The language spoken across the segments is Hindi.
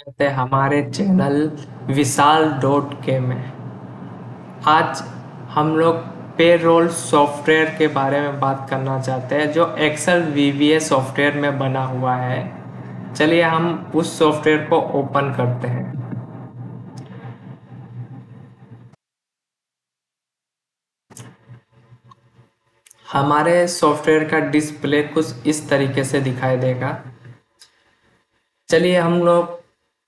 कहते हैं हमारे चैनल विशाल डॉट के में। आज हम लोग पेरोल सॉफ्टवेयर के बारे में बात करना चाहते हैं जो एक्सेल वीबीए सॉफ्टवेयर में बना हुआ है। चलिए हम उस सॉफ्टवेयर को ओपन करते हैं। हमारे सॉफ्टवेयर का डिस्प्ले कुछ इस तरीके से दिखाई देगा। चलिए हम लोग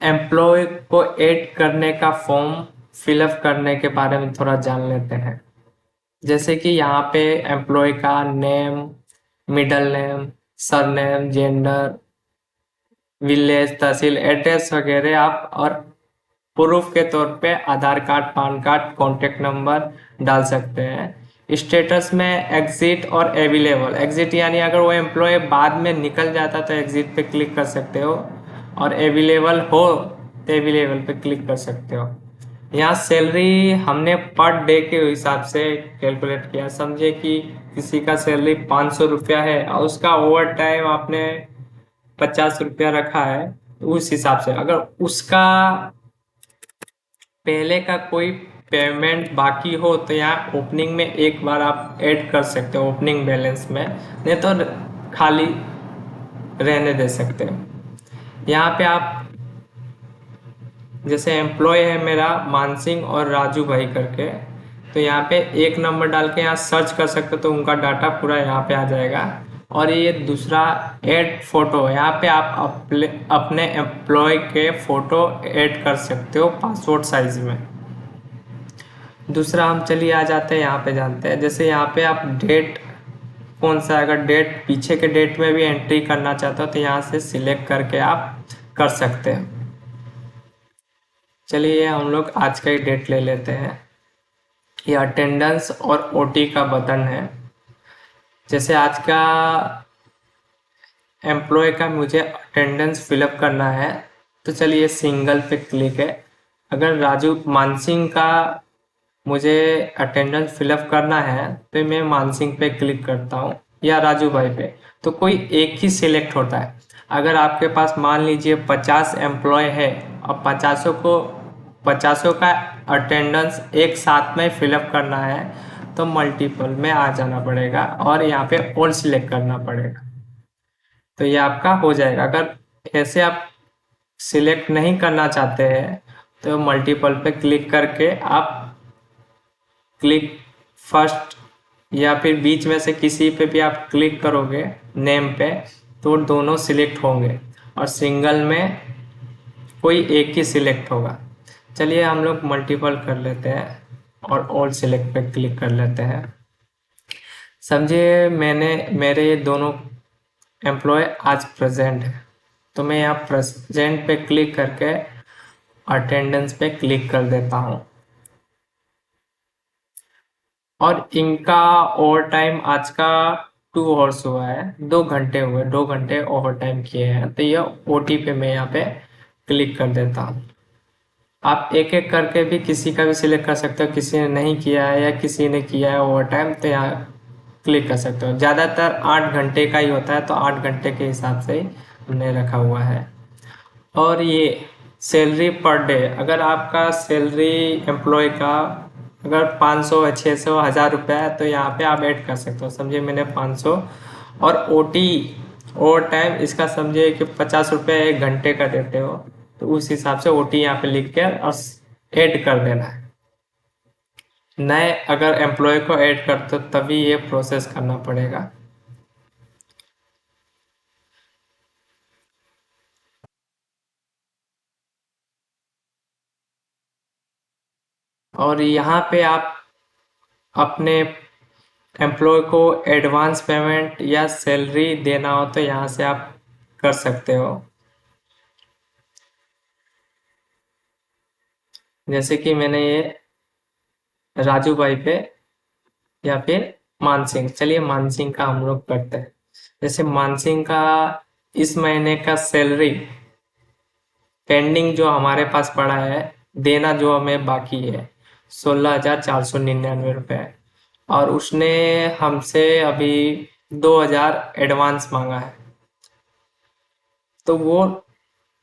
एम्प्लॉय को ऐड करने का फॉर्म फिलअप करने के बारे में थोड़ा जान लेते हैं। जैसे कि यहाँ पे एम्प्लॉय का name, middle name, surname, gender, village, tehsil, address वगैरह आप और प्रूफ के तौर पे Aadhaar card, PAN card, contact number डाल सकते हैं। स्टेटस में एग्जिट और अवेलेबल। एग्जिट यानी अगर वो एम्प्लॉय बाद में निकल जाता तो एग्जिट पे क्लिक कर सकते हो, और अवेलेबल हो तो अवेलेबल पे क्लिक कर सकते हो। यहाँ सैलरी हमने पर डे के हिसाब से कैलकुलेट किया। समझे कि किसी का सैलरी 500 रुपया है और उसका ओवर टाइम आपने 50 रुपया रखा है, तो उस हिसाब से अगर उसका पहले का कोई पेमेंट बाकी हो तो यहाँ ओपनिंग में एक बार आप ऐड कर सकते हो, ओपनिंग बैलेंस में। नहीं तो खाली रहने दे सकते हो। यहाँ पे आप जैसे एम्प्लॉय है मेरा मानसिंह और राजू भाई करके, तो यहाँ पे एक नंबर डाल के यहाँ सर्च कर सकते हो तो उनका डाटा पूरा यहाँ पे आ जाएगा। और ये दूसरा ऐड फोटो, यहाँ पे आप अपने एम्प्लॉय के फोटो ऐड कर सकते हो पासपोर्ट साइज में। दूसरा हम चलिए आ जाते हैं यहाँ पे, जानते हैं जैसे यहाँ पे आप डेट कौन सा, अगर डेट पीछे के डेट में भी एंट्री करना चाहते हो तो यहाँ से सिलेक्ट करके आप कर सकते हो। चलिए हम लोग आज का ही डेट ले लेते हैं। ये अटेंडेंस और ओटी का बटन है। जैसे आज का एम्प्लॉय का मुझे अटेंडेंस फिलअप करना है तो चलिए सिंगल पे क्लिक है। अगर राजू मानसिंह का मुझे अटेंडेंस फिलअप करना है तो मैं मानसिंह पे क्लिक करता हूँ या राजू भाई पे, तो कोई एक ही सिलेक्ट होता है। अगर आपके पास मान लीजिए 50 एम्प्लॉय है और पचासों का अटेंडेंस एक साथ में फिलअप करना है तो मल्टीपल में आ जाना पड़ेगा और यहाँ पे ऑल सिलेक्ट करना पड़ेगा, तो ये आपका हो जाएगा। अगर ऐसे आप सिलेक्ट नहीं करना चाहते हैं तो मल्टीपल पे क्लिक करके आप क्लिक फर्स्ट या फिर बीच में से किसी पे भी आप क्लिक करोगे नेम पे तो दोनों सिलेक्ट होंगे और सिंगल में कोई एक ही सिलेक्ट होगा। चलिए हम लोग मल्टीपल कर लेते हैं और ऑल सिलेक्ट पे क्लिक कर लेते हैं। समझिए मेरे ये दोनों एम्प्लॉय आज प्रेजेंट है, तो मैं यहाँ प्रेजेंट पे क्लिक करके अटेंडेंस पे क्लिक कर देता हूँ। और इनका ओवर टाइम आज का 2 आवर्स हुआ है, 2 घंटे हुए, 2 घंटे ओवर टाइम किए हैं, तो ये ओटी पे मैं यहाँ पे क्लिक कर देता हूँ। आप एक एक करके भी किसी का भी सिलेक्ट कर सकते हो, किसी ने नहीं किया है या किसी ने किया है ओवर टाइम तो यहाँ क्लिक कर सकते हो। ज़्यादातर 8 घंटे का ही होता है तो 8 घंटे के हिसाब से ही हमने रखा हुआ है। और ये सैलरी पर डे, अगर आपका सैलरी एम्प्लॉय का अगर 500 है, 600, 1000 रुपया है तो यहाँ पे आप ऐड कर सकते हो। समझिए मैंने 500, और ओटी ओवर टाइम इसका समझिए कि 50 रुपये 1 घंटे का देते हो तो उस हिसाब से ओटी यहाँ पे लिख के और ऐड कर देना है। नए अगर एम्प्लॉय को ऐड करते हो तभी ये प्रोसेस करना पड़ेगा। और यहाँ पे आप अपने एम्प्लॉय को एडवांस पेमेंट या सैलरी देना हो तो यहाँ से आप कर सकते हो। जैसे कि मैंने ये राजू भाई पे या फिर मानसिंह, चलिए मानसिंह का हम लोग करते हैं। जैसे मानसिंह का इस महीने का सैलरी पेंडिंग जो हमारे पास पड़ा है, देना जो हमें बाकी है 16,499 रुपये, और उसने हमसे अभी 2,000 एडवांस मांगा है, तो वो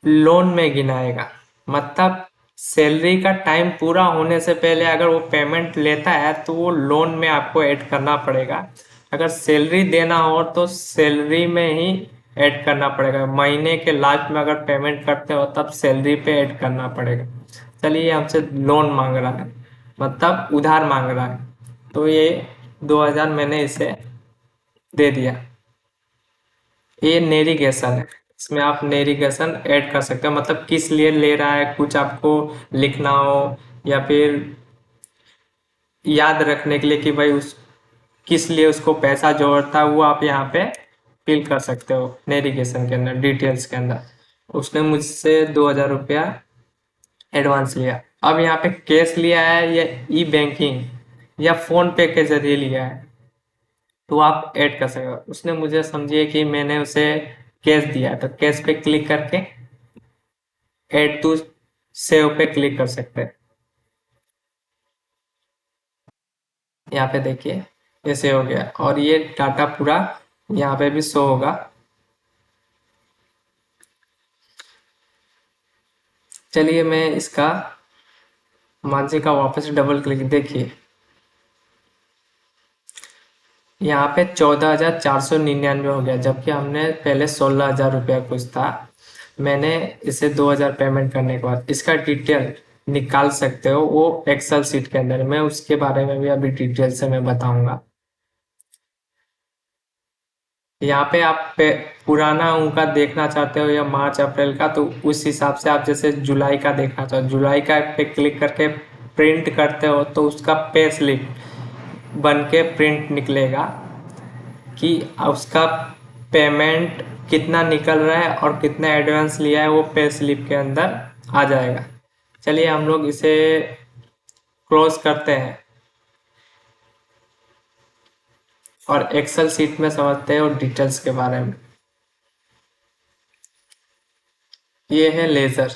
लोन में गिनाएगा। मतलब सैलरी का टाइम पूरा होने से पहले अगर वो पेमेंट लेता है तो वो लोन में आपको ऐड करना पड़ेगा। अगर सैलरी देना हो तो सैलरी में ही ऐड करना पड़ेगा। महीने के लास्ट में अगर पेमेंट करते हो तब सैलरी पे ऐड करना पड़ेगा। चलिए हमसे लोन मांग रहा है, मतलब उधार मांग रहा है, तो ये 2000 मैंने इसे दे दिया। ये नेविगेशन है, इसमें आप नेविगेशन ऐड कर सकते हो, मतलब किस लिए ले रहा है, कुछ आपको लिखना हो या फिर याद रखने के लिए कि भाई उस किस लिए उसको पैसा जोड़ता है, वो आप यहाँ पे फिल कर सकते हो नेविगेशन के अंदर, डिटेल्स के अंदर। उसने मुझसे 2000 रुपया एडवांस लिया। अब यहाँ पे कैश लिया है या ई बैंकिंग या फोन पे के जरिए लिया है तो आप ऐड कर सकते हो। उसने मुझे समझिए कि मैंने उसे कैश दिया तो कैश पे क्लिक करके ऐड टू सेव पे क्लिक कर सकते हैं। यहाँ पे देखिए ये सेव हो गया और ये डाटा पूरा यहाँ पे भी शो होगा। चलिए मैं इसका मानसी का वापस डबल क्लिक देखिए, यहाँ पे 14,499 हो गया, जबकि हमने पहले 16,000 रुपया कुछ था। मैंने इसे 2000 पेमेंट करने के बाद इसका डिटेल निकाल सकते हो, वो एक्सेल सीट के अंदर। मैं उसके बारे में भी अभी डिटेल से मैं बताऊंगा। यहाँ पे आप पुराना उनका देखना चाहते हो या मार्च अप्रैल का, तो उस हिसाब से आप जैसे जुलाई का देखना चाहो, जुलाई का पे क्लिक करके प्रिंट करते हो तो उसका पे स्लिप बन के प्रिंट निकलेगा कि उसका पेमेंट कितना निकल रहा है और कितना एडवांस लिया है, वो पे स्लिप के अंदर आ जाएगा। चलिए हम लोग इसे क्लोज करते हैं और एक्सेल सीट में समझते हैं और डिटेल्स के बारे में। ये है लेज़र,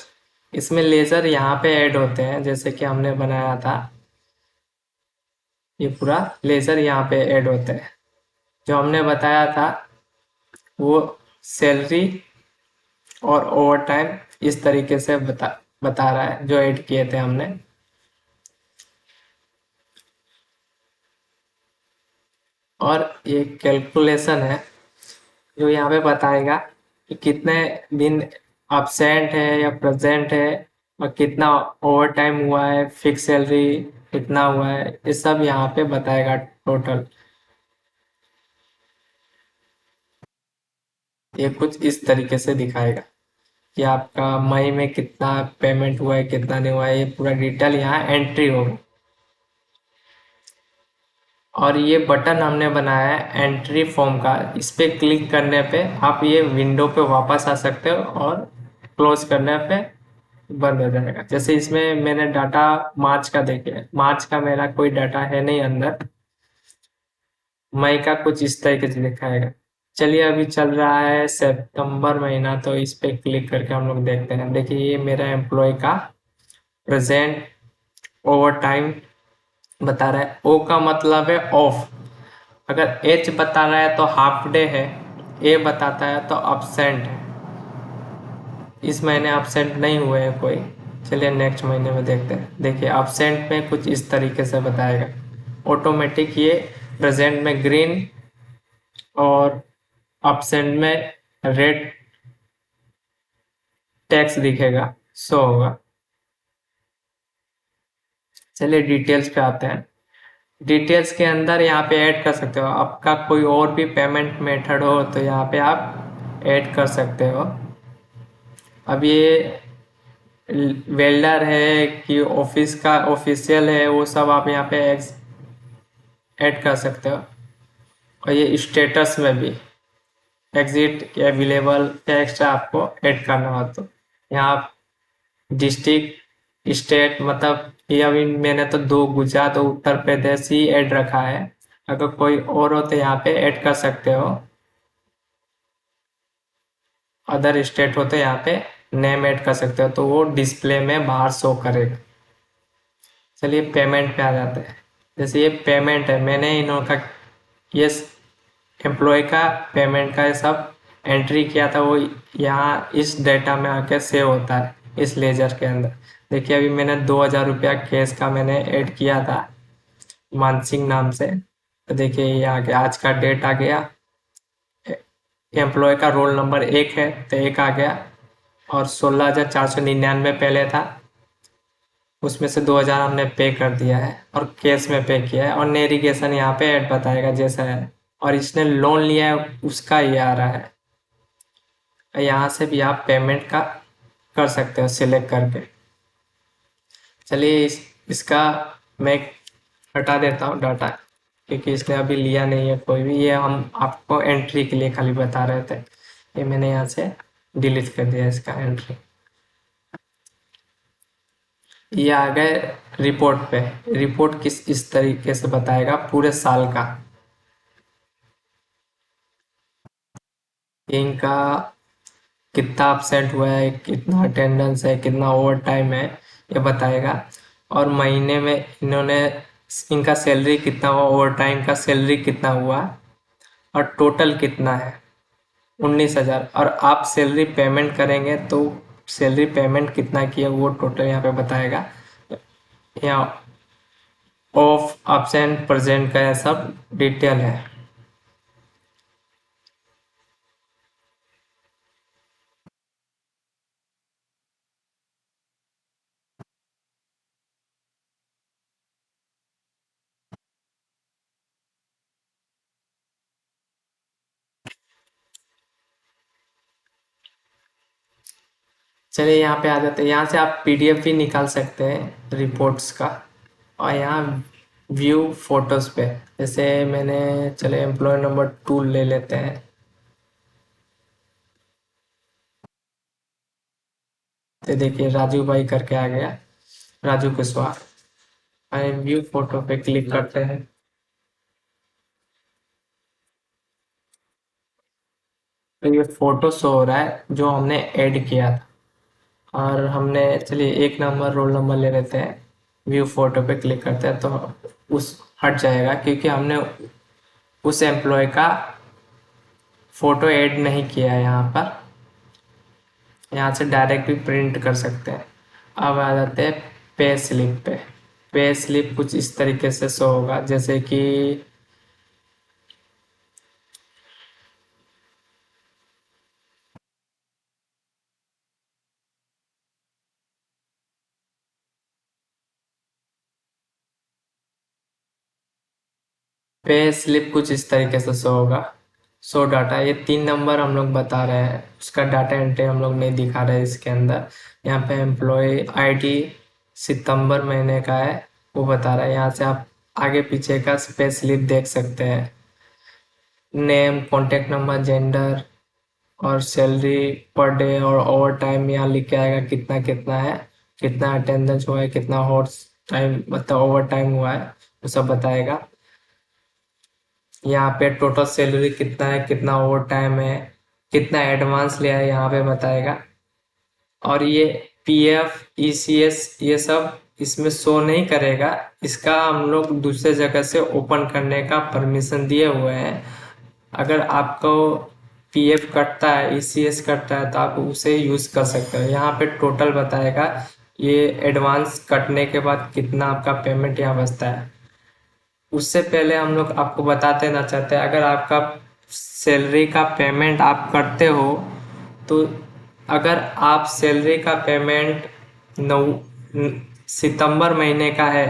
इसमें लेज़र यहाँ पे ऐड होते हैं जैसे कि हमने बनाया था। ये पूरा लेज़र यहाँ पे ऐड होते हैं, जो हमने बताया था वो सैलरी और ओवर टाइम इस तरीके से बता रहा है जो ऐड किए थे हमने। और ये कैलकुलेशन है जो यहाँ पे बताएगा कि कितने दिन absent है या प्रेजेंट है और कितना ओवर टाइम हुआ है, फिक्स सैलरी कितना हुआ है, ये सब यहाँ पे बताएगा टोटल। ये कुछ इस तरीके से दिखाएगा कि आपका मई में कितना पेमेंट हुआ है कितना नहीं हुआ है, ये पूरा डिटेल यहाँ एंट्री होगा। और ये बटन हमने बनाया है एंट्री फॉर्म का, इस पे क्लिक करने पे आप ये विंडो पे वापस आ सकते हो और क्लोज करने पे बंद हो जाएगा। जैसे इसमें मैंने डाटा मार्च का देखे, मार्च का मेरा कोई डाटा है नहीं अंदर, मई का कुछ इस तरीके से दिखाएगा। चलिए अभी चल रहा है सितंबर महीना, तो इस पे क्लिक करके हम लोग देखते हैं। देखिए ये मेरा एम्प्लॉय का प्रेजेंट ओवर टाइम बता रहा है। ओ का मतलब है ऑफ, अगर एच बता रहा है तो हाफ डे है, ए बताता है तो absent है। इस महीने absent नहीं हुए हैं कोई। चलिए नेक्स्ट महीने में देखते हैं। देखिए absent में कुछ इस तरीके से बताएगा ऑटोमेटिक, ये प्रेजेंट में ग्रीन और absent में रेड टेक्स्ट दिखेगा, शो होगा। चलिए डिटेल्स पे आते हैं। डिटेल्स के अंदर यहाँ पे ऐड कर सकते हो, आपका कोई और भी पेमेंट मेथड हो तो यहाँ पे आप ऐड कर सकते हो। अब ये वेल्डर है कि ऑफिस का ऑफिशियल है, वो सब आप यहाँ पे ऐड कर सकते हो। और ये स्टेटस में भी एग्जिट अवेलेबल टेक्स्ट आपको ऐड करना हो तो यहाँ डिस्ट्रिक्ट स्टेट, मतलब ये अभी मैंने तो दो गुजरात और उत्तर प्रदेश ही ऐड रखा है। अगर कोई और हो तो यहाँ पे ऐड कर सकते हो, अदर स्टेट हो तो यहाँ पे नेम ऐड कर सकते हो, तो वो डिस्प्ले में बाहर शो करेगा। चलिए पेमेंट पे आ जाते हैं। जैसे ये पेमेंट है, मैंने इन्हों का ये एम्प्लॉय का पेमेंट का ये सब एंट्री किया था वो यहाँ इस डेटा में आके सेव होता है इस लेजर के अंदर। देखिए अभी मैंने 2000 रुपया कैश का मैंने ऐड किया था मानसिंह नाम से। तो देखिए ये आ गया, आज का डेट आ गया, एम्प्लॉय का रोल नंबर 1 है तो 1 आ गया, और 16,499 पहले था, उसमें से 2000 हमने पे कर दिया है और कैश में पे किया है, और नेविगेशन यहाँ पे ऐड बताएगा जैसा है, और इसने लोन लिया है उसका ये आ रहा है। यहाँ से भी आप पेमेंट का कर सकते हो सिलेक्ट करके। चलिए इसका मैं हटा देता हूँ डाटा, क्योंकि इसने अभी लिया नहीं है कोई भी, ये हम आपको एंट्री के लिए खाली बता रहे थे। ये मैंने यहाँ से डिलीट कर दिया इसका एंट्री। ये आ गए रिपोर्ट पे। रिपोर्ट इस तरीके से बताएगा पूरे साल का, इनका कितना अपसेंट हुआ है, कितना अटेंडेंस है, कितना ओवर टाइम है, ये बताएगा। और महीने में इन्होंने इनका सैलरी कितना हुआ, ओवर टाइम का सैलरी कितना हुआ, और टोटल कितना है 19,000। और आप सैलरी पेमेंट करेंगे तो सैलरी पेमेंट कितना किया वो टोटल यहाँ पे बताएगा। यहाँ ऑफ एब्सेंट प्रेजेंट का सब डिटेल है। चलिए यहाँ पे आ जाते हैं, यहाँ से आप पीडीएफ भी निकाल सकते हैं रिपोर्ट्स का। और यहाँ व्यू फोटोज पे, जैसे मैंने चले एम्प्लॉय नंबर 2 ले लेते हैं। तो देखिए राजू भाई करके आ गया, राजू कुशवाहा। व्यू फोटो पे क्लिक करते हैं। तो ये फोटो शो हो रहा है जो हमने ऐड किया था। और हमने चलिए 1 नंबर रोल नंबर ले लेते हैं, व्यू फोटो पे क्लिक करते हैं तो उस हट जाएगा, क्योंकि हमने उस एम्प्लॉय का फोटो ऐड नहीं किया है यहाँ पर। यहाँ से डायरेक्ट भी प्रिंट कर सकते हैं। अब आ जाते हैं पे स्लिप पे। पे स्लिप कुछ इस तरीके से शो होगा, जैसे कि पे स्लिप कुछ इस तरीके से शो होगा। शो डाटा, ये 3 नंबर हम लोग बता रहे हैं, उसका डाटा एंट्री हम लोग नहीं दिखा रहे इसके अंदर। यहाँ पे एम्प्लॉय आईडी सितंबर महीने का है वो बता रहा है। यहाँ से आप आगे पीछे का पे स्लिप देख सकते हैं। नेम, कॉन्टेक्ट नंबर, जेंडर और सैलरी पर डे और ओवर टाइम यहाँ लिख के आएगा कितना कितना है, कितना अटेंडेंस हुआ है, कितना हॉर्स टाइम मतलब ओवर टाइम हुआ है, वो सब बताएगा। यहाँ पे टोटल सैलरी कितना है, कितना ओवर टाइम है, कितना एडवांस लिया है यहाँ पे बताएगा। और ये पीएफ ईसीएस ये सब इसमें शो नहीं करेगा, इसका हम लोग दूसरे जगह से ओपन करने का परमिशन दिए हुए हैं। अगर आपको पीएफ कटता है, ईसीएस कटता है तो आप उसे यूज़ कर सकते हो। यहाँ पे टोटल बताएगा, ये एडवांस कटने के बाद कितना आपका पेमेंट यहाँ बचता है। उससे पहले हम लोग आपको बता देना चाहते हैं, अगर आपका सैलरी का पेमेंट आप करते हो तो अगर आप सैलरी का पेमेंट नौ सितंबर महीने का है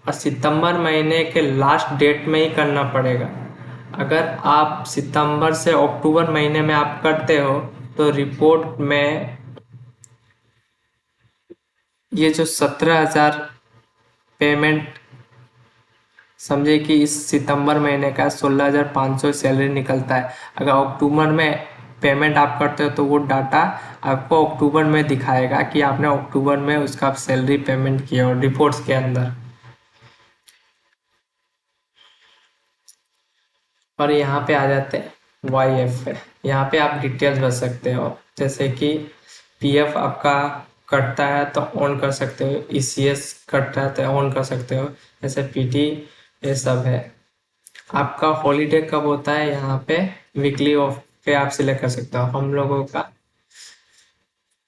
और सितंबर महीने के लास्ट डेट में ही करना पड़ेगा। अगर आप सितंबर से अक्टूबर महीने में आप करते हो तो रिपोर्ट में ये जो 17,000 पेमेंट, समझे कि इस सितंबर महीने का 16,500 सैलरी निकलता है। अगर अक्टूबर में पेमेंट आप करते हो तो वो डाटा आपको अक्टूबर में दिखाएगा कि आपने अक्टूबर में उसका सैलरी पेमेंट किया और रिपोर्ट्स के अंदर। और यहाँ पे आ जाते हैं वाई एफ पे। यहाँ पे आप डिटेल्स भर सकते हो, जैसे कि पीएफ आपका कटता है तो ऑन कर सकते हो, ईसीएस कटता है तो ऑन कर सकते हो, जैसे पीटी ये सब है। आपका हॉलीडे कब होता है यहाँ पे वीकली ऑफ पे आप सिलेक्ट कर सकते हो। हम लोगों का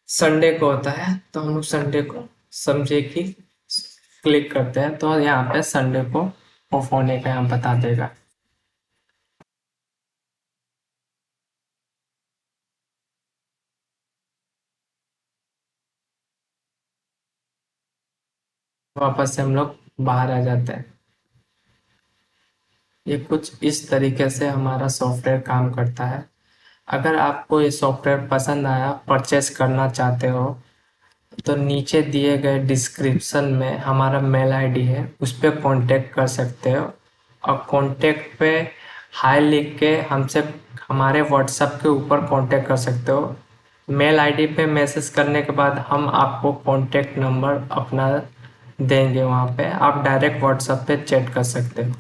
संडे को होता है, तो हम लोग संडे को समझे कि क्लिक करते हैं तो यहाँ पे संडे को ऑफ होने का यहाँ बता देगा। वापस से हम लोग बाहर आ जाते हैं। ये कुछ इस तरीके से हमारा सॉफ्टवेयर काम करता है। अगर आपको ये सॉफ्टवेयर पसंद आया, परचेस करना चाहते हो, तो नीचे दिए गए डिस्क्रिप्शन में हमारा मेल आईडी है, उस पर कांटेक्ट कर सकते हो। और कांटेक्ट पे हाय लिख के हमसे हमारे व्हाट्सएप के ऊपर कांटेक्ट कर सकते हो। मेल आईडी पे मैसेज करने के बाद हम आपको कांटेक्ट नंबर अपना देंगे, वहाँ पे आप डायरेक्ट व्हाट्सएप पे चैट कर सकते हो।